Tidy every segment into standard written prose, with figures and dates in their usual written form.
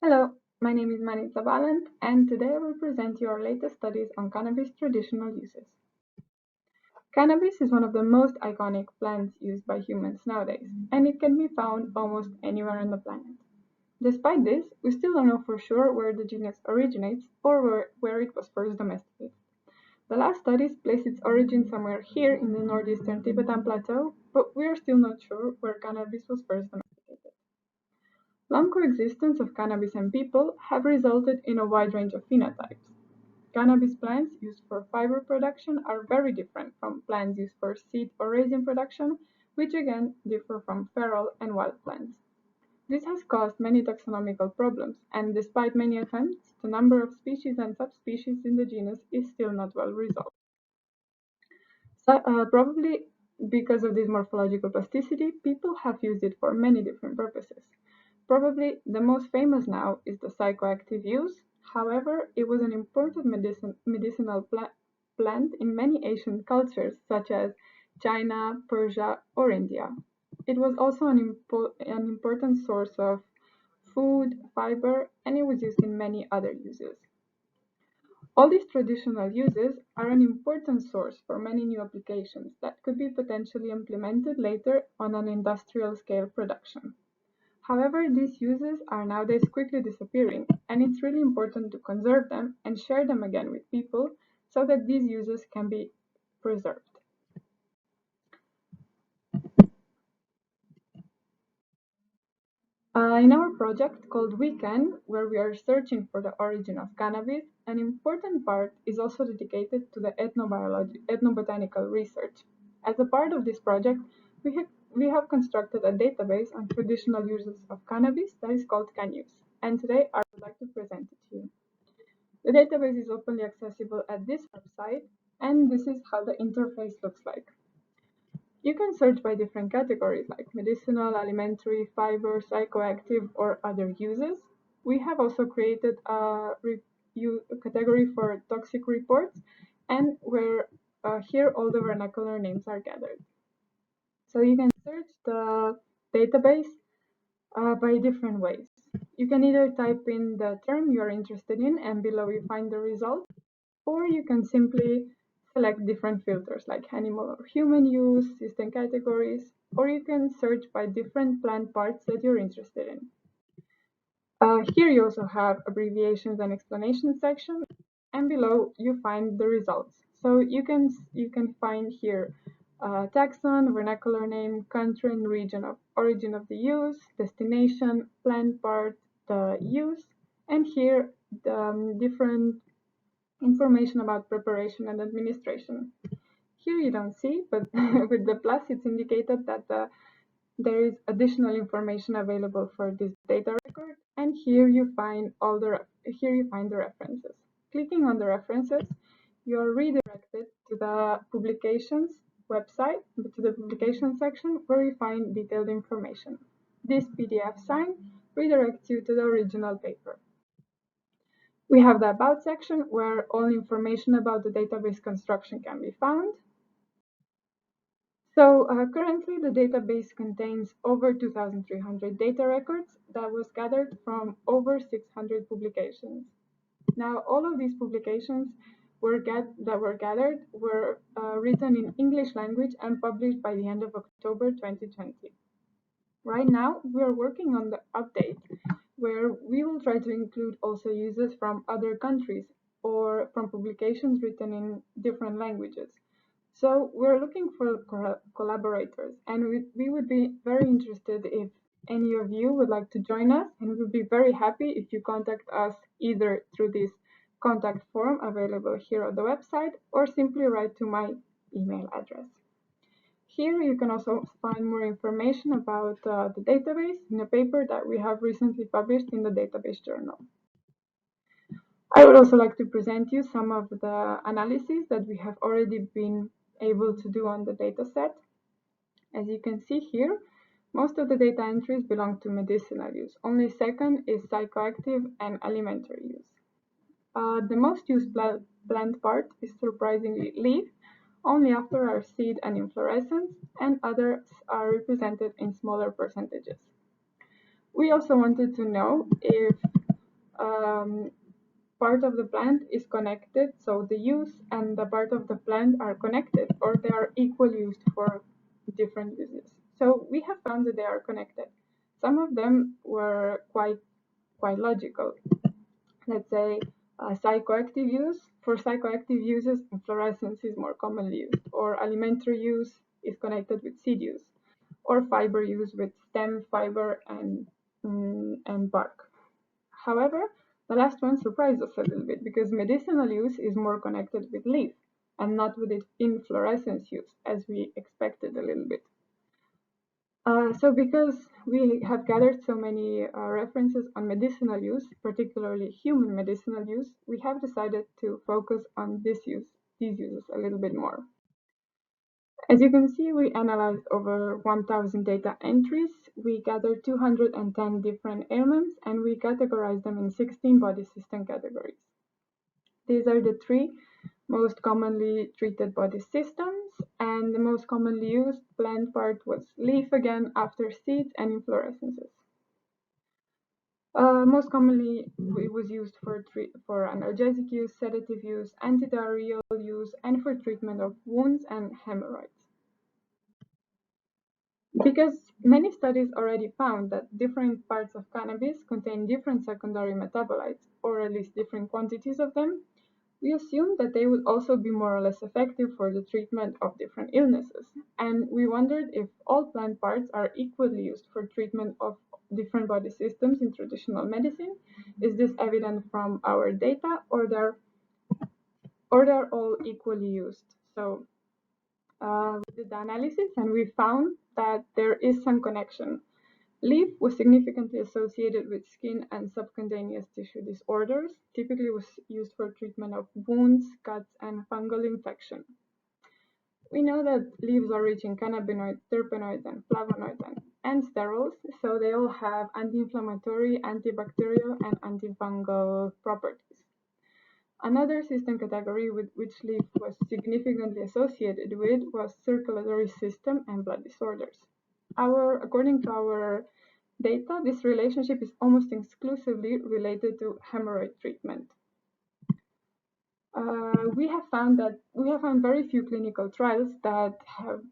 Hello, my name is Manica Balant, and today I will present you our latest studies on cannabis traditional uses. Cannabis is one of the most iconic plants used by humans nowadays, and it can be found almost anywhere on the planet. Despite this, we still don't know for sure where the genus originates or where it was first domesticated. The last studies place its origin somewhere here in the northeastern Tibetan plateau, but we are still not sure where cannabis was first domesticated. Long coexistence of cannabis and people have resulted in a wide range of phenotypes. Cannabis plants used for fiber production are very different from plants used for seed or resin production, which again differ from feral and wild plants. This has caused many taxonomical problems, and despite many attempts, the number of species and subspecies in the genus is still not well resolved. Probably because of this morphological plasticity, people have used it for many different purposes. Probably the most famous now is the psychoactive use. However, it was an important medicinal plant in many Asian cultures, such as China, Persia, or India. It was also an important source of food, fiber, and it was used in many other uses. All these traditional uses are an important source for many new applications that could be potentially implemented later on an industrial scale production. However, these uses are nowadays quickly disappearing, and it's really important to conserve them and share them again with people so that these uses can be preserved. In our project called Weekend, where we are searching for the origin of cannabis, an important part is also dedicated to the ethnobotanical research. As a part of this project, we have constructed a database on traditional uses of cannabis that is called CANNUSE, and today I would like to present it to you. The database is openly accessible at this website, and this is how the interface looks like. You can search by different categories like medicinal, alimentary, fiber, psychoactive, or other uses. We have also created a category for toxic reports, and where here all the vernacular names are gathered. So you can search the database by different ways. You can either type in the term you are interested in and below you find the result, or you can simply select different filters like animal or human use, system categories, or you can search by different plant parts that you're interested in. Here you also have abbreviations and explanation section, and below you find the results. So you can find here taxon, vernacular name, country and region of origin of the use, destination, plant part, the use, and here the different information about preparation and administration. Here you don't see, but with the plus it's indicated that there is additional information available for this data record, and here you find the references. Clicking on the references, you are redirected to the publications website, to the publication section where you find detailed information. This PDF sign redirects you to the original paper. We have the About section where all information about the database construction can be found. So currently the database contains over 2,300 data records that was gathered from over 600 publications. Now all of these publications that were gathered were written in English language and published by the end of October 2020. Right now we are working on the update where we will try to include also uses from other countries or from publications written in different languages. So we're looking for collaborators, and we would be very interested if any of you would like to join us, and we would be very happy if you contact us either through this contact form available here on the website or simply write to my email address. Here you can also find more information about the database in a paper that we have recently published in the database journal. I would also like to present you some of the analyses that we have already been able to do on the dataset. As you can see here, most of the data entries belong to medicinal use. Only second is psychoactive and alimentary use. The most used plant part is surprisingly leaf, only after are seed and inflorescence, and others are represented in smaller percentages. We also wanted to know if part of the plant is connected, so the use and the part of the plant are connected, or they are equally used for different uses. So we have found that they are connected. Some of them were quite logical. Let's say psychoactive use. For psychoactive uses, inflorescence is more commonly used, or alimentary use is connected with seed use, or fiber use with stem, fiber, and bark. However, the last one surprised us a little bit because medicinal use is more connected with leaf and not with its inflorescence use, as we expected a little bit. So because we have gathered so many references on medicinal use, particularly human medicinal use, we have decided to focus on these uses a little bit more. As you can see, we analyzed over 1,000 data entries, we gathered 210 different ailments, and we categorized them in 16 body system categories. These are the three most commonly treated body systems, and the most commonly used plant part was leaf again, after seeds and inflorescences. Most commonly, it was used for analgesic use, sedative use, antidiarrheal use, and for treatment of wounds and hemorrhoids. Because many studies already found that different parts of cannabis contain different secondary metabolites, or at least different quantities of them, we assumed that they would also be more or less effective for the treatment of different illnesses. And we wondered if all plant parts are equally used for treatment of different body systems in traditional medicine. Is this evident from our data, or they're all equally used? So we did the analysis and we found that there is some connection. Leaf was significantly associated with skin and subcutaneous tissue disorders, typically was used for treatment of wounds, cuts, and fungal infection. We know that leaves are rich in cannabinoids, terpenoids, and flavonoids and sterols, so they all have anti-inflammatory, antibacterial, and antifungal properties. Another system category with which leaf was significantly associated with was circulatory system and blood disorders. According to our data, this relationship is almost exclusively related to hemorrhoid treatment. We have found very few clinical trials that have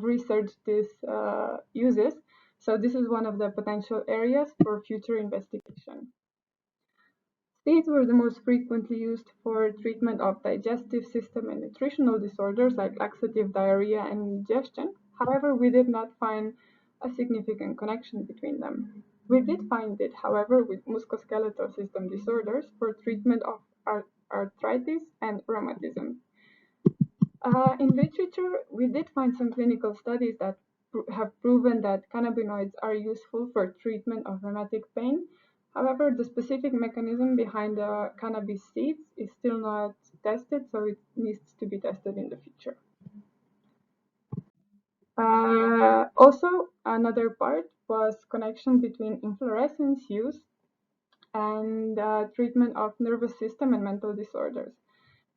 researched these uses. So this is one of the potential areas for future investigation. Seeds were the most frequently used for treatment of digestive system and nutritional disorders like laxative, diarrhea, and indigestion. However, we did not find a significant connection between them. We did find it, however, with musculoskeletal system disorders for treatment of arthritis and rheumatism. In literature, we did find some clinical studies that have proven that cannabinoids are useful for treatment of rheumatic pain. However, the specific mechanism behind the cannabis seeds is still not tested, so it needs to be tested in the future. Also, another part was connection between inflorescence use and treatment of nervous system and mental disorders.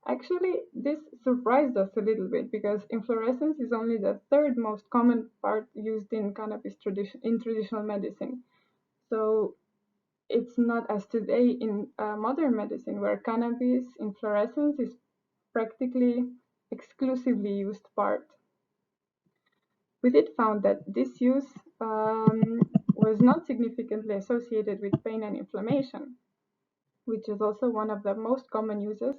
Actually, this surprised us a little bit because inflorescence is only the third most common part used in cannabis in traditional medicine. So it's not as today in modern medicine, where cannabis inflorescence is practically exclusively used part. We did found that this use was not significantly associated with pain and inflammation, which is also one of the most common uses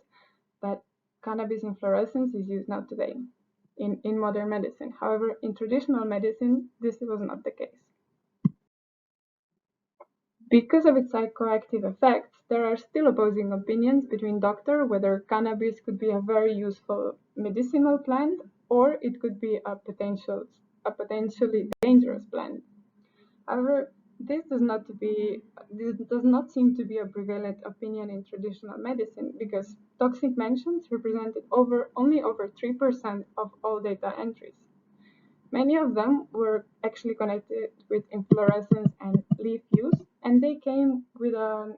that cannabis inflorescence is used now today in modern medicine. However, in traditional medicine, this was not the case. Because of its psychoactive effects, there are still opposing opinions between doctors whether cannabis could be a very useful medicinal plant or it could be a potentially dangerous plant. However, this does not seem to be a prevalent opinion in traditional medicine because toxic mentions represented only over 3% of all data entries. Many of them were actually connected with inflorescence and leaf use, and they came with an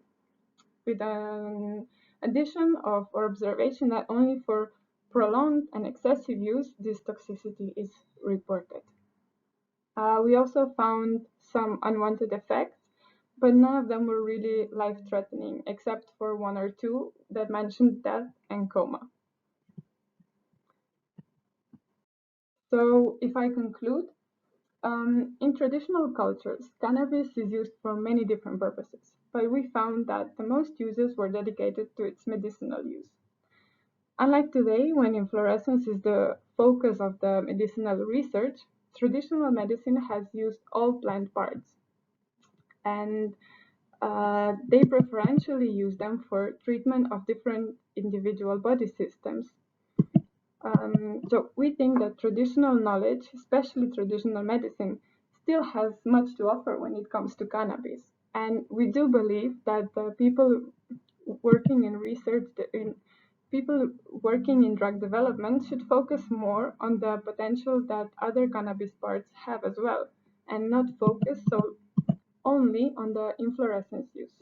addition of or observation that only for prolonged and excessive use this toxicity is reported. We also found some unwanted effects but none of them were really life-threatening, except for one or two that mentioned death and coma. So if I conclude, in traditional cultures, cannabis is used for many different purposes, but we found that the most uses were dedicated to its medicinal use. Unlike today, when inflorescence is the focus of the medicinal research, traditional medicine has used all plant parts, and they preferentially use them for treatment of different individual body systems. So we think that traditional knowledge, especially traditional medicine, still has much to offer when it comes to cannabis. And we do believe that the people working in research, people working in drug development should focus more on the potential that other cannabis parts have as well, and not focus so only on the inflorescence use.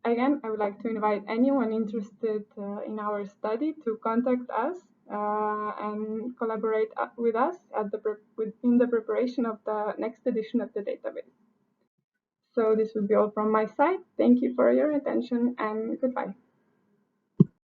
Again, I would like to invite anyone interested in our study to contact us and collaborate with us in the preparation of the next edition of the database. So this will be all from my side. Thank you for your attention and goodbye.